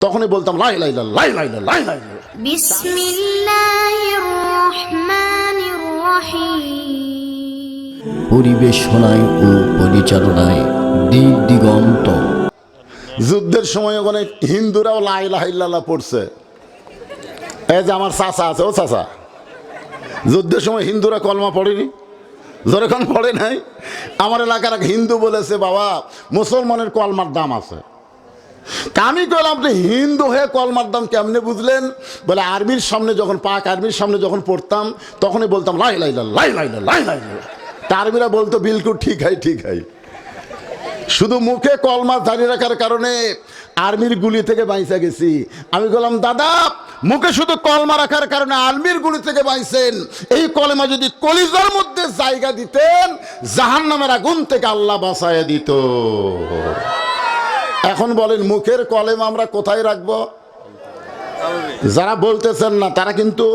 তখনই বলতাম লা ইলাহা ইল্লাল্লাহ, লা ইলাহা ইল্লাল্লাহ, লা ইলাহা ইল্লাল্লাহ। বিসমিল্লাহির রহমানির রহিম। পরিবেশনায় ও পরিচালনায় দিক দিগন্ত। যুদ্ধের সময় ওখানে হিন্দুরাও লা ইলাহা ইল্লাল্লাহ পড়ছে। এই যে আমার চাচা আছে, ও চাচা, যুদ্ধের সময় হিন্দুরা কলমা পড়েনি? যখন পড়ে নাই, আমার এলাকার এক হিন্দু বলেছে, বাবা মুসলমানের কলমার দাম আছে। আমি কইলাম, আপনি হিন্দু হয়ে কলমার দাম কেমনে বুঝলেন? বলে আর্মির সামনে যখন, পাক আর্মির সামনে যখন পড়তাম, তখনই বলতাম লা ইলাহা ইল্লাল্লাহ, লা ইলাহা ইল্লাল্লাহ, লা ইলাহা ইল্লাল্লাহ। তা আর্মিরা বলতো বিলকুল ঠিক হয়, ঠিক হয়। শুধু মুখে কলমা জারি রাখার কারণে আর্মির গুলি থেকে বাইসা গেছি। আমি বললাম, দাদা মুখে শুধু কলমা রাখার কারণে আর্মির গুলি থেকে বাইছেন, এই কলমা যদি কলিজার মধ্যে জায়গা দিতেন, জাহান্নামের আগুন থেকে আল্লাহ বাঁচায় দিত। এখন বলেন মুখের কলমা আমরা কোথায় রাখবো? যারা বলতেছেন না তারা কিন্তু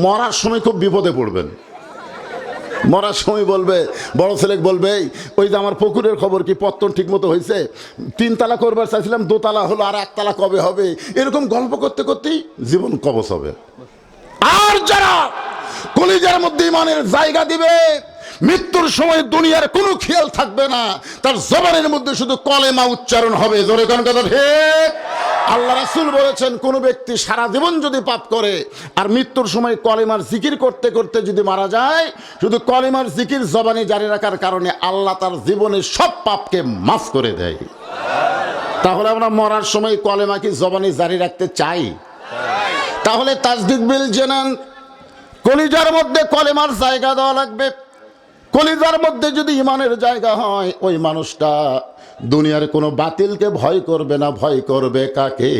মরার সময় খুব বিপদে পড়বেন। মরার সময় বলবে, বড় ছেলে বলবে, ওই যে আমার পুকুরের খবর কি, পত্তন ঠিক মতো হয়েছে, 3 তালা করবার চাইছিলাম, 2 তালা হলো, আর 1 তালা কবে হবে? এরকম গল্প করতে করতেই জীবন কবচ হবে। আর যারা কলিজার মধ্যে ইমানের জায়গা দিবে, মৃত্যুর সময় দুনিয়ার কোনো খেয়াল থাকবে না, তার জবানের মধ্যে শুধু কলেমা উচ্চারণ হবে। জোরে কোন কথা ঠিক? আল্লাহ রাসূল বলেছেন, কোন ব্যক্তি সারা জীবন যদি পাপ করে আর মৃত্যুর সময় কলেমার জিকির করতে করতে যদি মারা যায়, শুধু কলেমার জিকির জবানে জারি রাখার কারণে আল্লাহ তার জীবনের সব পাপকে মাফ করে দেয়। তাহলে আমরা মরার সময় কলেমা কি জবানে জারি রাখতে চাই? তাহলে তাসদিক বিল জানান, কলিজার মধ্যে কলেমার জায়গা দেওয়া লাগবে। কলিজার মধ্যে যদি ইমানের জায়গা হয়, ওই মানুষটা দুনিয়ার কোনো বাতিলকে ভয় করবে না, ভয় করবে কাকে?